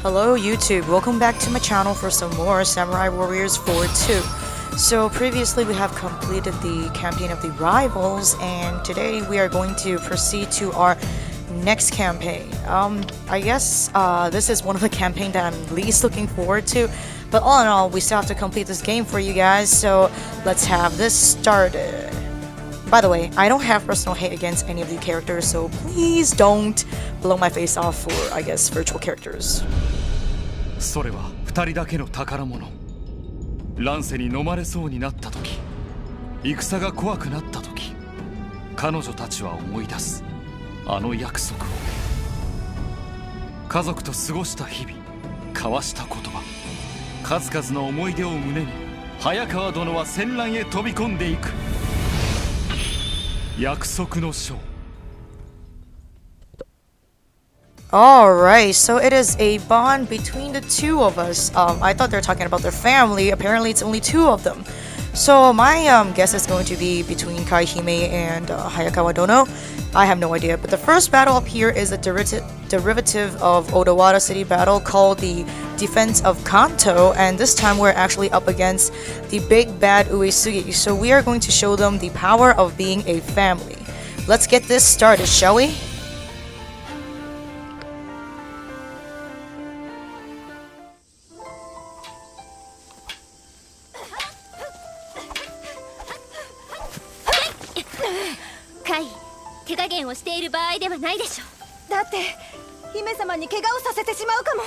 Hello YouTube, welcome back to my channel for some more Samurai Warriors 4 2. So previously we have completed the campaign of the rivals, and today we are going to proceed to our next campaign. I guess this is one of the campaigns that I'm least looking forward to, but all in all we still have to complete this game for you guys, so let's have this started. By the way, I don't have personal hate against any of the characters, so please don't blow my face off for, I guess, virtual characters. それは二人だけの宝物。乱世に飲まれそうになった時、戦が怖くなった時、彼女たちは思い出すあの約束を。家族と過ごした日々、交わした言葉、数々の思い出を胸に、早川殿は戦乱へ飛び込んでいく。約束の章。Alright, so it is a bond between the two of us. I thought they were talking about their family. Apparently it's only two of them. So my guess is going to be between Kaihime and Hayakawa Dono. I have no idea, but the first battle up here is a derivative of Odawara City battle called the Defense of Kanto, and this time we're actually up against the big bad Uesugi. So we are going to show them the power of being a family. Let's get this started, shall we? Kai, 手加減をしている場合ではないでしょ。だって姫様に怪我をさせてしまうかも。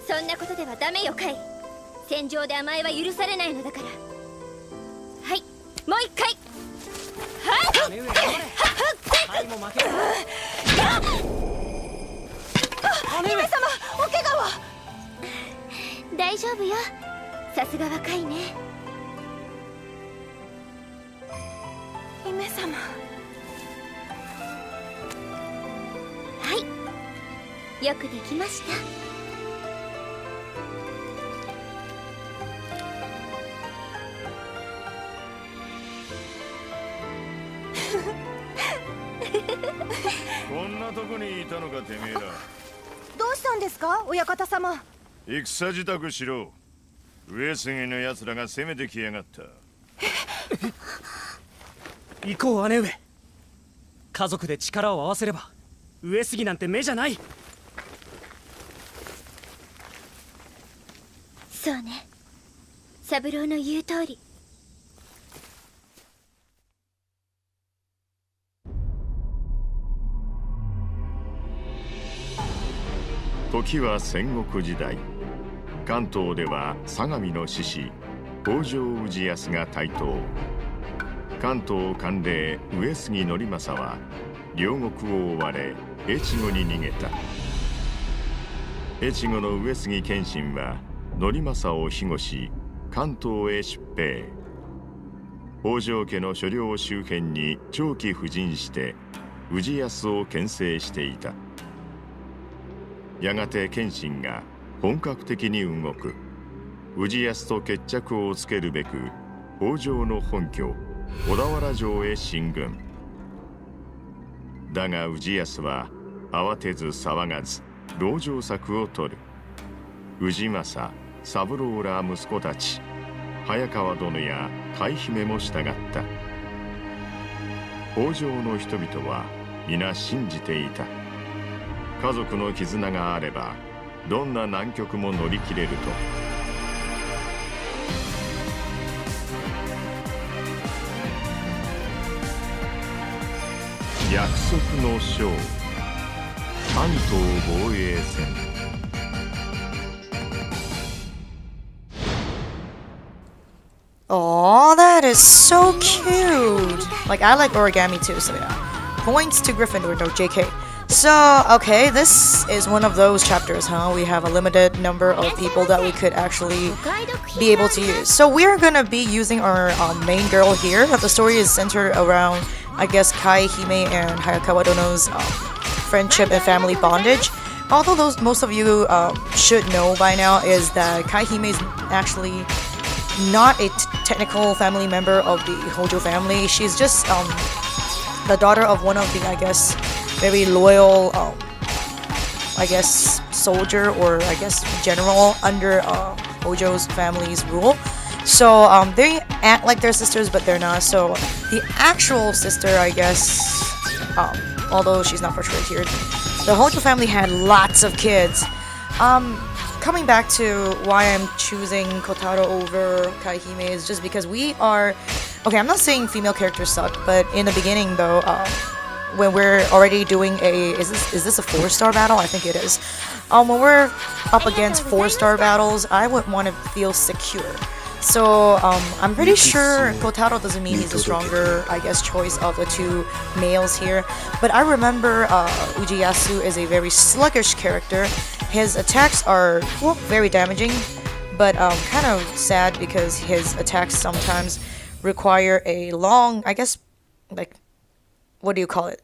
そんなことではダメよ、カイ。戦場で甘えは許されないのだから。はい、もう一回。はい。姫様、お怪我は？大丈夫よ。さすがはカイね。姫様。はい、よくできました。こんなとこにいたのか、てめえら。どうしたんですか、親方様。戦支度しろ。上杉の奴らが攻めてきやがった。行こう、姉上。家族で力を合わせれば上杉なんて目じゃない。そうね、三郎の言う通り。時は戦国時代。関東では相模の志士北条氏康が台頭。関東管領上杉頼政は両国を追われ越後に逃げた。越後の上杉謙信は頼政を庇護し関東へ出兵。北条家の所領周辺に長期布陣して氏康を牽制していた。やがて謙信が本格的に動く。氏康と決着をつけるべく北条の本拠小田原城へ進軍。だが氏康は慌てず騒がず籠城策を取る。氏政、三郎ら息子たち、早川殿や海姫も従った。北条の人々は皆信じていた。家族の絆があればどんな難局も乗り切れると。約束の章、関東防衛戦。Oh, that is so cute. Like, I like origami too, so yeah. Points to Gryffindor, no JK. So, okay, this is one of those chapters, huh? We have a limited number of people that we could actually be able to use. So we're gonna be using our main girl here. The story is centered around, I guess, Kaihime and Hayakawa Dono's friendship and family bondage. Although most of you should know by now is that Kaihime is actually not a technical family member of the Hojo family. She's just the daughter of one of the, I guess, very loyal I guess, soldier or I guess general under Hojo's family's rule. So they act like they're sisters, but they're not. So the actual sister, I guess, although she's not portrayed here, the Hojo family had lots of kids. Coming back to why I'm choosing Kotaro over Kaihime is just because we are... Okay, I'm not saying female characters suck, but in the beginning though, when we're already doing a... Is this a 4-star battle? I think it is. When we're up against 4-star battles, I would want to feel secure. So, I'm pretty sure Kotaro doesn't mean he's the stronger, I guess, choice of the two males here. But I remember Ujiyasu is a very sluggish character. His attacks are, well, very damaging, but kind of sad because his attacks sometimes require a long, I guess, like, what do you call it?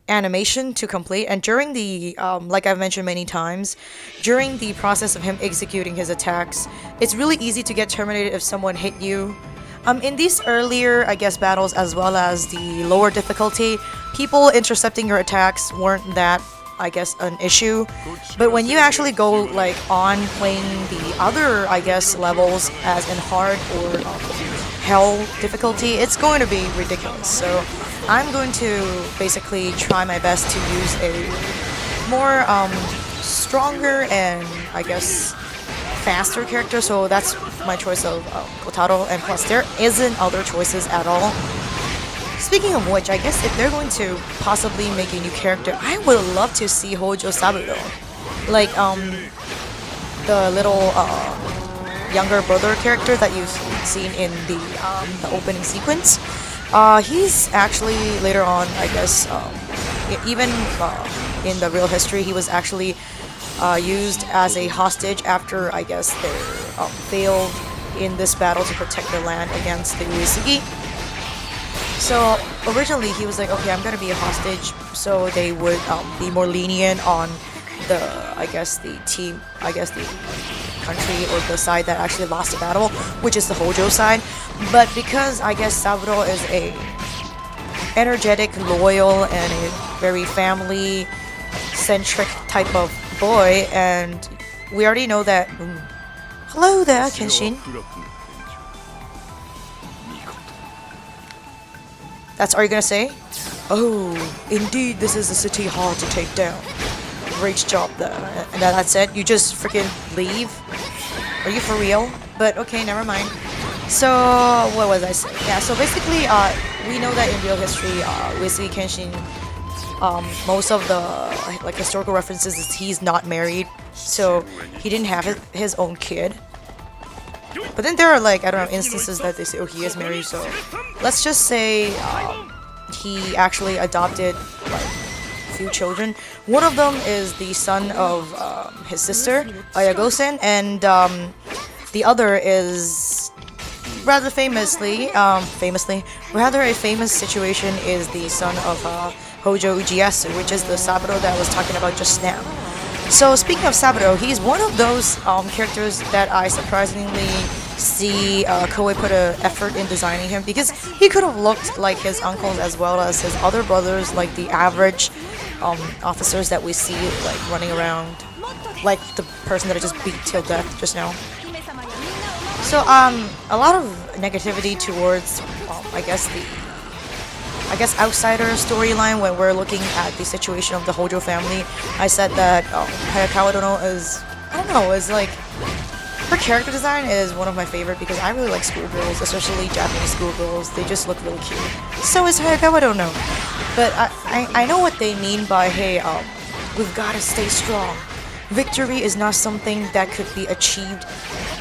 Animation to complete, and during the like I've mentioned many times, during the process of him executing his attacks, it's really easy to get terminated if someone hit you. In these earlier, I guess, battles as well as the lower difficulty, people intercepting your attacks weren't that, I guess, an issue. But when you actually go like on playing the other, I guess, levels as in hard or hell difficulty, it's going to be ridiculous. So I'm going to basically try my best to use a more stronger and I guess faster character. So that's my choice of Kotaro, and plus there isn't other choices at all. Speaking of which, I guess if they're going to possibly make a new character, I would love to see Hojo Saburo. Like the little younger brother character that you've seen in the opening sequence. He's actually later on, I guess, even in the real history, he was actually used as a hostage after, I guess, they failed in this battle to protect their land against the Uesugi. So originally he was like, okay, I'm gonna be a hostage, so they would be more lenient on the, I guess, the team, I guess the country or the side that actually lost the battle, which is the Hojo side. But because I guess Saburo is a energetic, loyal, and a very family-centric type of boy, and we already know that... Hello there, Kenshin. That's all you're gonna say? Oh, indeed, this is a city hard to take down. Great job there. And that's it? You just freaking leave? Are you for real? But okay, never mind. So, what was I saying? Yeah, so basically, we know that in real history, Uesugi Kenshin, most of the like historical references is he's not married, so he didn't have his own kid. But then there are like, I don't know, instances that they say, oh, he is married, so let's just say he actually adopted like a few children. One of them is the son of his sister, Ayagosen, and the other is rather famously, rather a famous situation is the son of Hojo Ujiyasu, which is the Saburo that I was talking about just now. So speaking of Saburo, he's one of those characters that I surprisingly see Koei put an effort in designing him, because he could have looked like his uncles as well as his other brothers, like the average officers that we see like running around, like the person that I just beat till death just now. So a lot of negativity towards I guess outsider storyline when we're looking at the situation of the Hojo family. I said that Hayakawa Dono is, I don't know, is like, her character design is one of my favorite because I really like schoolgirls, especially Japanese schoolgirls. They just look really cute. So is Hayakawa Dono. But I know what they mean by, hey, we've got to stay strong. Victory is not something that could be achieved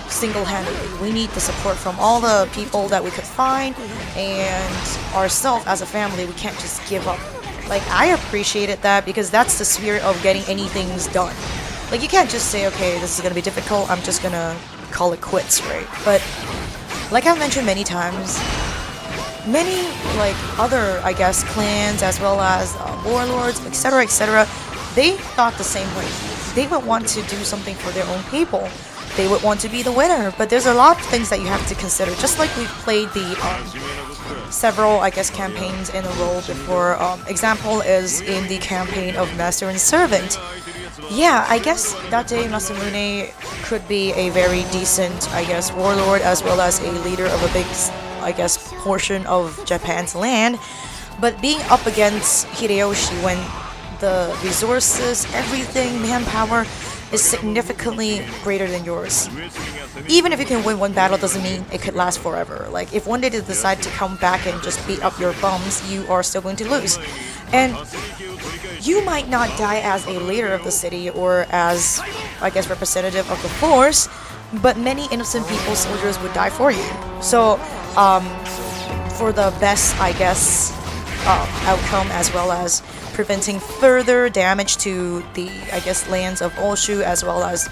single-handedly. We need the support from all the people that we could find, and ourselves as a family, we can't just give up. Like, I appreciated that because that's the spirit of getting anything done. Like, you can't just say, okay, this is gonna be difficult, I'm just gonna call it quits, right? But, like I've mentioned many times, many, like, other, I guess, clans, as well as warlords, etc., etc., they thought the same way. They would want to do something for their own people. They would want to be the winner, but there's a lot of things that you have to consider. Just like we've played the several, I guess, campaigns in a row before. Example is in the campaign of Master and Servant. Yeah, I guess Date Masamune could be a very decent, I guess, warlord as well as a leader of a big, I guess, portion of Japan's land. But being up against Hideyoshi when the resources, everything, manpower is significantly greater than yours. Even if you can win one battle doesn't mean it could last forever. Like, if one day they decide to come back and just beat up your bums, you are still going to lose. And you might not die as a leader of the city or as, I guess, representative of the force, but many innocent people, soldiers, would die for you. So, for the best, I guess, outcome as well as preventing further damage to the, I guess, lands of Oshu as well as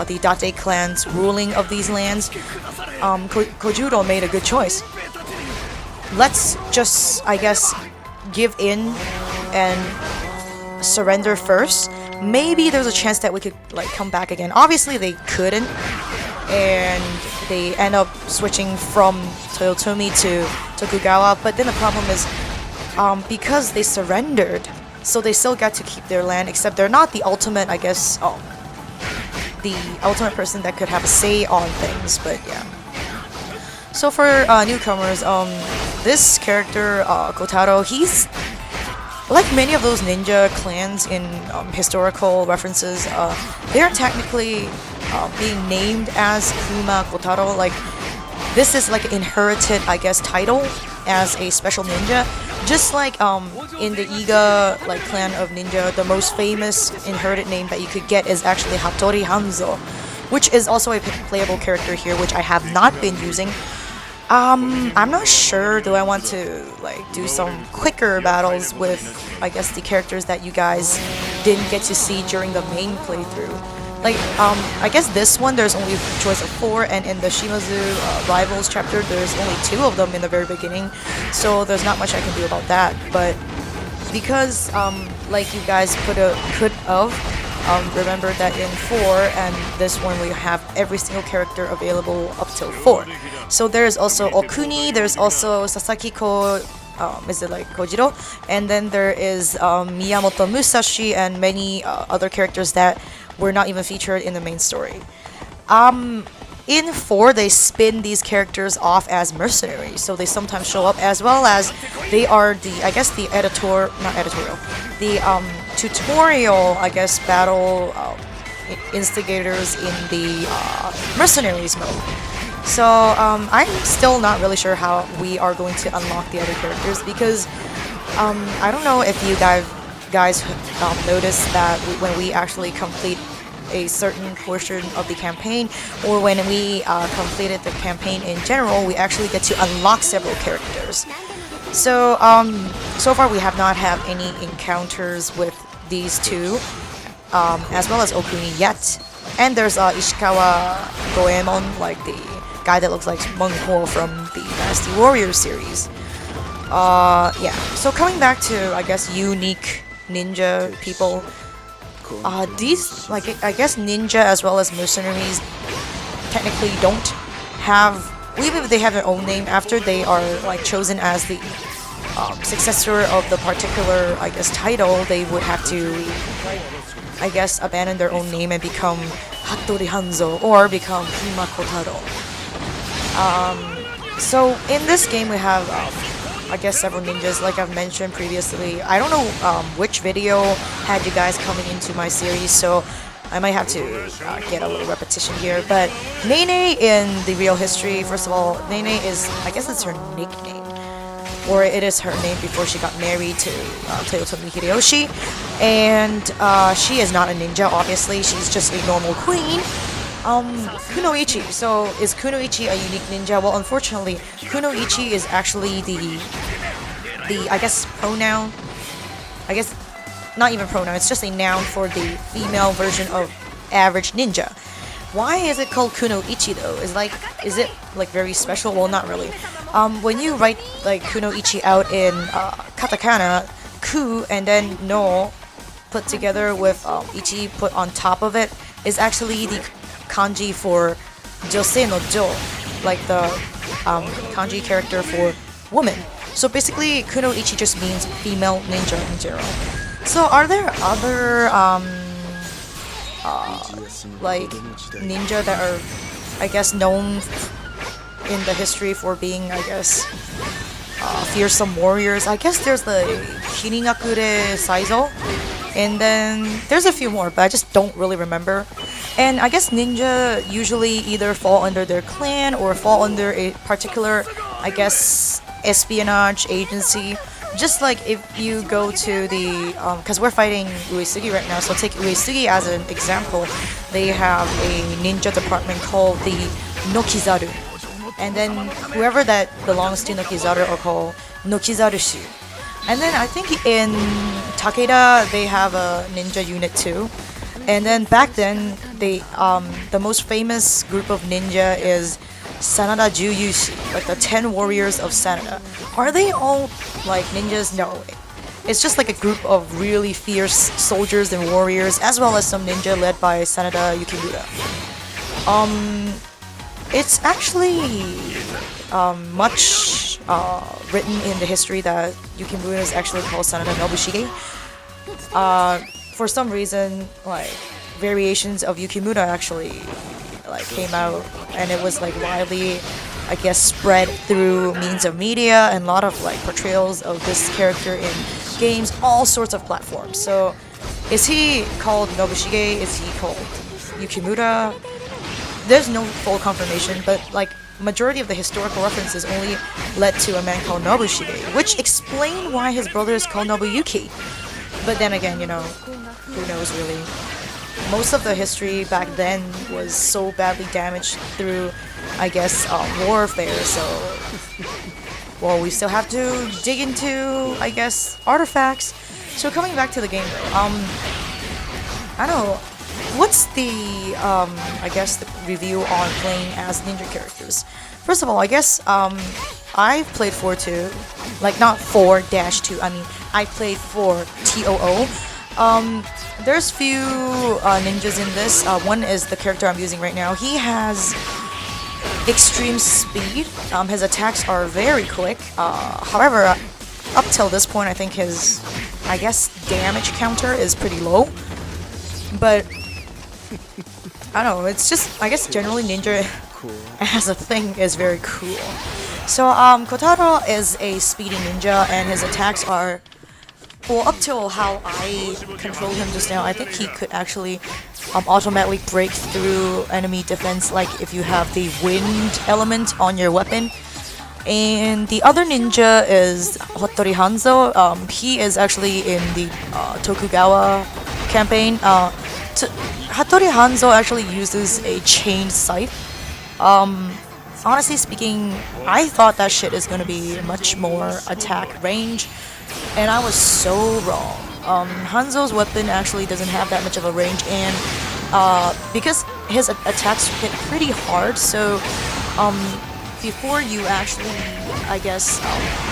the Date clan's ruling of these lands, Kojuro made a good choice. Let's just, I guess, give in and surrender first. Maybe there's a chance that we could like come back again. Obviously they couldn't, and they end up switching from Toyotomi to Tokugawa. But then the problem is, because they surrendered, so they still get to keep their land, except they're not the ultimate, I guess, the ultimate person that could have a say on things, but yeah. So for newcomers, this character, Kotaro, he's like many of those ninja clans in historical references, they're technically being named as Kuma Kotaro. Like, this is like an inherited, I guess, title as a special ninja. Just like in the Iga like clan of ninja, the most famous inherited name that you could get is actually Hattori Hanzo, which is also a playable character here, which I have not been using. I'm not sure, do I want to like do some quicker battles with, I guess, the characters that you guys didn't get to see during the main playthrough. Like, I guess this one there's only a choice of 4, and in the Shimazu Rivals chapter there's only 2 of them in the very beginning, so there's not much I can do about that. But because, like you guys could have remember that in 4 and this one we have every single character available up till 4. So there's also Okuni, there's also Sasaki-ko, is it like Kojiro? And then there is Miyamoto Musashi and many other characters that were not even featured in the main story. In 4, they spin these characters off as mercenaries, so they sometimes show up as well as they are the, I guess, the tutorial, I guess, battle instigators in the mercenaries mode. So I'm still not really sure how we are going to unlock the other characters, because I don't know if you guys noticed that when we actually complete a certain portion of the campaign, or when we completed the campaign in general, we actually get to unlock several characters. So so far we have not had any encounters with these two, as well as Okuni yet. And there's Ishikawa Goemon, like the guy that looks like Menghuo from the Dynasty Warriors series. Yeah, so coming back to, I guess, unique ninja people, these, like, I guess ninja as well as mercenaries technically don't have, even if they have their own name after they are like chosen as the successor of the particular, I guess, title, they would have to, I guess, abandon their own name and become Hattori Hanzo or become Kuma Kotaro. So in this game we have I guess several ninjas, like I've mentioned previously. I don't know which video had you guys coming into my series, so I might have to get a little repetition here. But Nene in the real history, first of all, Nene is, I guess it's her nickname, or it is her name before she got married to Toyotomi Hideyoshi. And she is not a ninja, obviously, she's just a normal queen. Kunoichi. So is Kunoichi a unique ninja? Well, unfortunately, Kunoichi is actually the I guess pronoun. I guess not even pronoun. It's just a noun for the female version of average ninja. Why is it called Kunoichi though? Is it like very special? Well, not really. When you write like Kunoichi out in katakana, ku and then no put together with ichi put on top of it is actually the kanji for josei no jo, like the kanji character for woman. So basically, Kunoichi just means female ninja in general. So are there other like ninja that are, I guess, known in the history for being, I guess, fearsome warriors. I guess there's the Kirinakure Saizo, and then there's a few more, but I just don't really remember. And I guess ninja usually either fall under their clan or fall under a particular, I guess, espionage agency. Just like if you go to the, because we're fighting Uesugi right now, so take Uesugi as an example. They have a ninja department called the Nokizaru. And then whoever that belongs to Nokizaru are called Nokizarushi. And then I think in Takeda they have a ninja unit too. And then back then they the most famous group of ninja is Sanada Juyushi, like the 10 warriors of Sanada. Are they all like ninjas? No. It's just like a group of really fierce soldiers and warriors, as well as some ninja led by Sanada Yukimura. It's actually much written in the history that Yukimura is actually called Sanada Nobushige. For some reason, like variations of Yukimura actually like came out, and it was like widely, I guess, spread through means of media and a lot of like portrayals of this character in games, all sorts of platforms. So, is he called Nobushige? Is he called Yukimura? There's no full confirmation, but like majority of the historical references only led to a man called Nobushige, which explained why his brother is called Nobuyuki. But then again, you know, who knows really? Most of the history back then was so badly damaged through, I guess, warfare. So, well, we still have to dig into, I guess, artifacts. So coming back to the game, though, I don't know. What's the, I guess, the review on playing as ninja characters? First of all, I guess, I've played 4-2, like not 4-2, I mean, I played 4 TOO. There's few ninjas in this. One is the character I'm using right now. He has extreme speed. His attacks are very quick. However, up till this point, I think his, I guess, damage counter is pretty low. But I don't know, it's just, I guess generally ninja as a thing is very cool. So Kotaro is a speedy ninja, and his attacks are, well, up till how I control him just now, I think he could actually automatically break through enemy defense, like if you have the wind element on your weapon. And the other ninja is Hattori Hanzo. He is actually in the Tokugawa campaign. Hattori Hanzo actually uses a chained scythe. Honestly speaking, I thought that shit is gonna be much more attack range, and I was so wrong. Hanzo's weapon actually doesn't have that much of a range, and because his attacks hit pretty hard, so before you actually, I guess,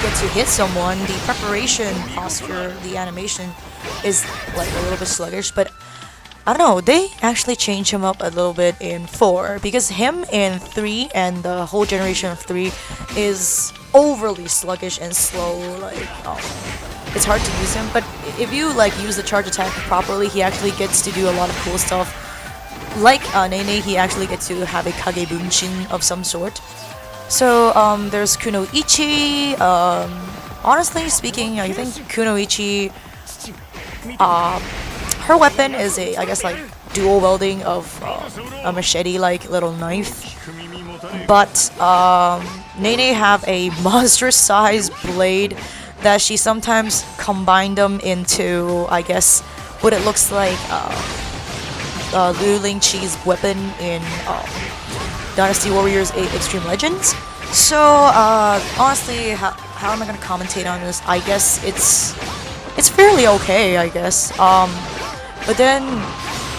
get to hit someone, the preparation posture, the animation is like a little bit sluggish, but I don't know, they actually changed him up a little bit in 4, because him in 3 and the whole generation of 3 is overly sluggish and slow, like, it's hard to use him, but if you like use the charge attack properly, he actually gets to do a lot of cool stuff. Like Nene, he actually gets to have a Kage Bunshin of some sort. So there's Kunoichi. Honestly speaking, I think Kunoichi, her weapon is a, I guess, like dual wielding of a machete-like little knife. But Nene have a monstrous-sized blade that she sometimes combined them into, I guess, what it looks like Liu Lingqi's weapon in Dynasty Warriors 8 Extreme Legends. So honestly, how am I gonna commentate on this? I guess it's fairly okay, I guess. But then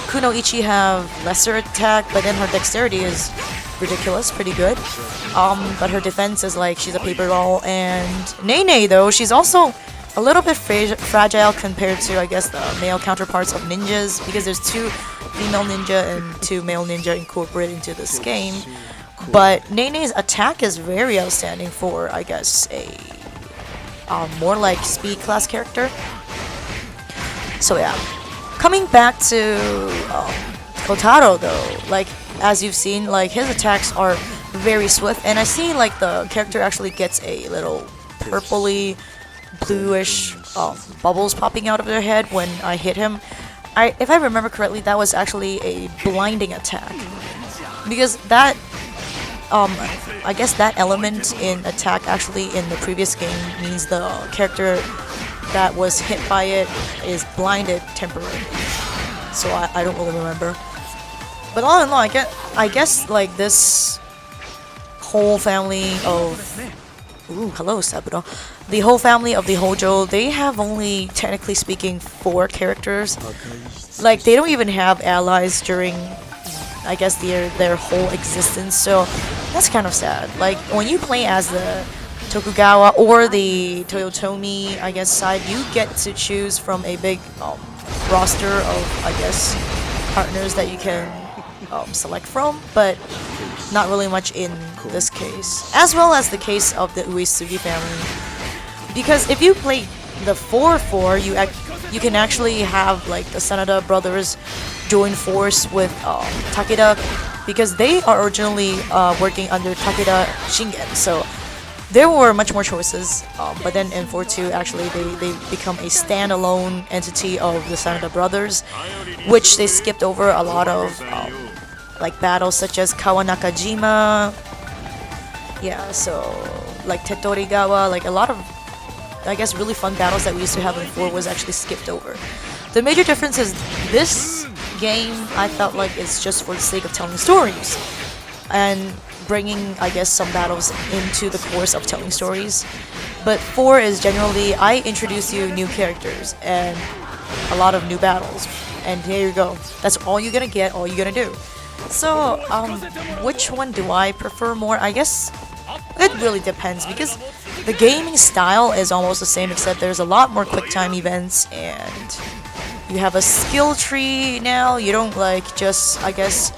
Kunoichi have lesser attack, but then her dexterity is ridiculous, pretty good. But her defense is like she's a paper doll. And Nene though, she's also a little bit fragile compared to, I guess, the male counterparts of ninjas, because there's 2 female ninja and 2 male ninja incorporated into this game. But Nene's attack is very outstanding for, I guess, a more like speed class character. So yeah, coming back to Kotaro though, like as you've seen, like his attacks are very swift, and I see like the character actually gets a little purpley, bluish bubbles popping out of their head when I hit him. If I remember correctly, that was actually a blinding attack, because that I guess that element in attack actually in the previous game means the character that was hit by it is blinded temporarily. So I don't really remember. But all in all, I guess like this whole family of hello Saburo. The whole family of the Hojo, they have only technically speaking 4 characters. Like they don't even have allies during I guess their whole existence. So that's kind of sad. Like when you play as the Tokugawa or the Toyotomi, I guess side, you get to choose from a big roster of I guess partners that you can select from, but not really much in this case. As well as the case of the Uesugi family, because if you play the 4-4, you can actually have like the Sanada brothers join force with Takeda, because they are originally working under Takeda Shingen, so there were much more choices, but then in 4-2 actually they become a standalone entity of the Sanada brothers, which they skipped over a lot of like battles such as Kawanakajima, yeah, so like Tetorigawa, like a lot of I guess really fun battles that we used to have in 4 was actually skipped over. The major difference is this game I felt like it's just for the sake of telling stories and bringing I guess some battles into the course of telling stories, but 4 is generally I introduce you new characters and a lot of new battles, and here you go, that's all you're gonna get, all you're gonna do. So which one do I prefer more? I guess it really depends, because the gaming style is almost the same, except there's a lot more quick time events and you have a skill tree now. You don't like just I guess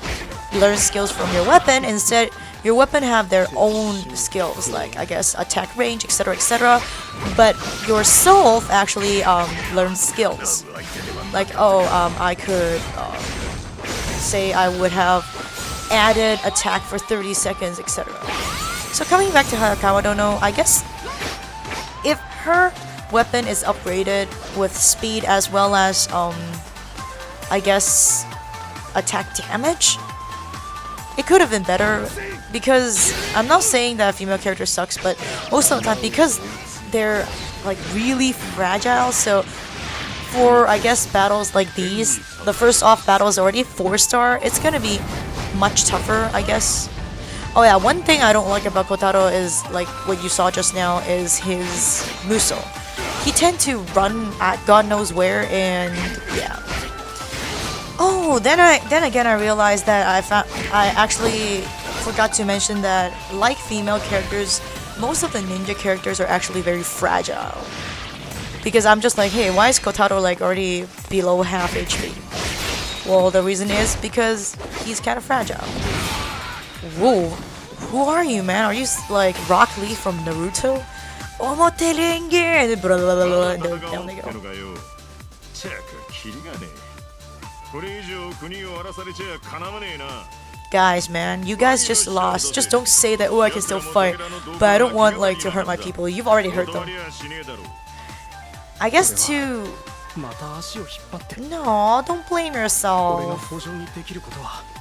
learn skills from your weapon, instead your weapon have their own skills, like I guess attack range, etc, etc, but yourself actually learns skills, like I could say I would have added attack for 30 seconds, etc. So coming back to Hayakawa Dono, I guess if her weapon is upgraded with speed as well as I guess attack damage, it could have been better, because I'm not saying that a female character sucks, but most of the time because they're like really fragile, so for I guess battles like these, the first off battle is already 4-star, it's gonna be much tougher, I guess. Oh yeah, one thing I don't like about Kotaro is like what you saw just now is his Muso. He tend to run at God knows where, and yeah. Oh, then again I realized that I actually forgot to mention that like female characters, most of the ninja characters are actually very fragile. Because I'm just like, hey, why is Kotaro like already below half HP? Well, the reason is because he's kind of fragile. Whoa, who are you, man? Are you like Rock Lee from Naruto? Omote renge! And blah, blah, blah, blah, and down they go. Guys, man, you guys just lost. Just don't say that, oh, I can still fight, but I don't want like to hurt my people. You've already hurt them. I guess to... No, don't blame yourself.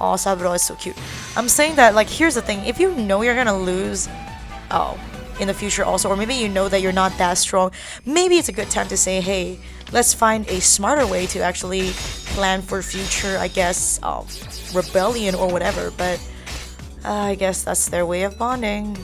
Oh, Saburo is so cute. I'm saying that, like, here's the thing. If you know you're gonna lose in the future also, or maybe you know that you're not that strong, maybe it's a good time to say, hey, let's find a smarter way to actually plan for future, I guess, rebellion or whatever. But I guess that's their way of bonding.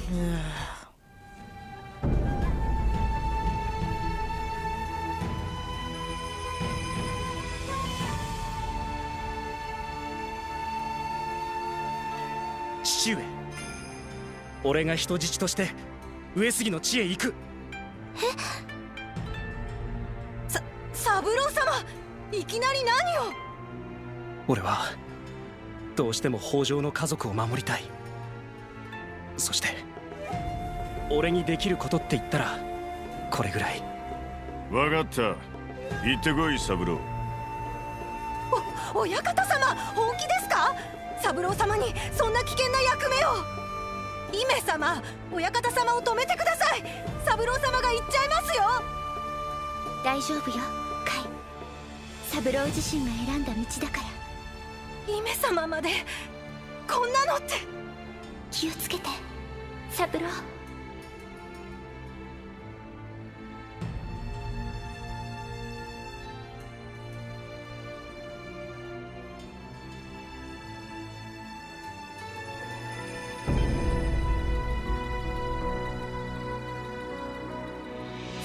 Oyakata-sama, 本気です三郎様にそんな危険な役目を。姫様、親方様を止めてください。三郎様が言っちゃいますよ。大丈夫よカイ。三郎自身が選んだ道だから。姫様までこんなのって。気をつけて三郎。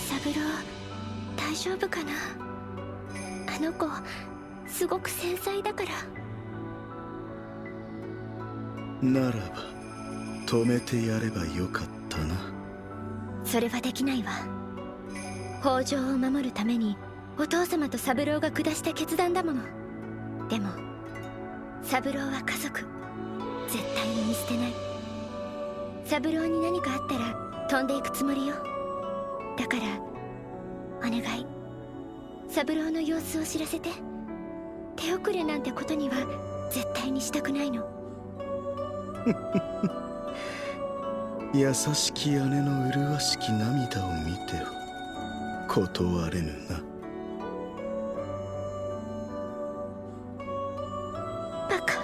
三郎大丈夫かな。あの子すごく繊細だから。ならば止めてやればよかったな。それはできないわ。北条を守るためにお父様と三郎が下した決断だもの。でも三郎は家族、絶対に見捨てない。三郎に何かあったら飛んでいくつもりよ。だからお願い、三郎の様子を知らせて。手遅れなんてことには絶対にしたくないの。優しき姉の麗しき涙を見ては断れぬな。バカ。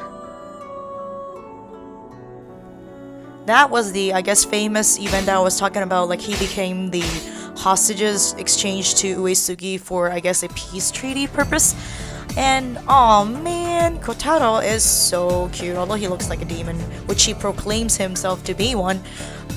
That was the, I guess, famous event that I was talking about. Like, he became the hostages exchanged to Uesugi for, I guess, a peace treaty purpose. And, oh man, Kotaro is so cute, although he looks like a demon, which he proclaims himself to be one.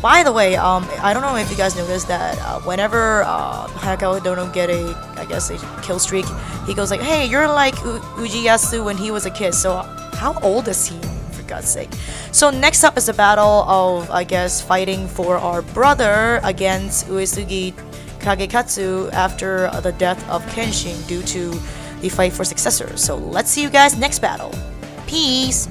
By the way, I don't know if you guys noticed that whenever Hayakawa Dono get a, I guess, a kill streak, he goes like, hey, you're like Ujiyasu when he was a kid. So how old is he, for God's sake? So next up is a battle of, I guess, fighting for our brother against Uesugi Kagekatsu after the death of Kenshin due to the fight for successor. So let's see you guys next battle. Peace!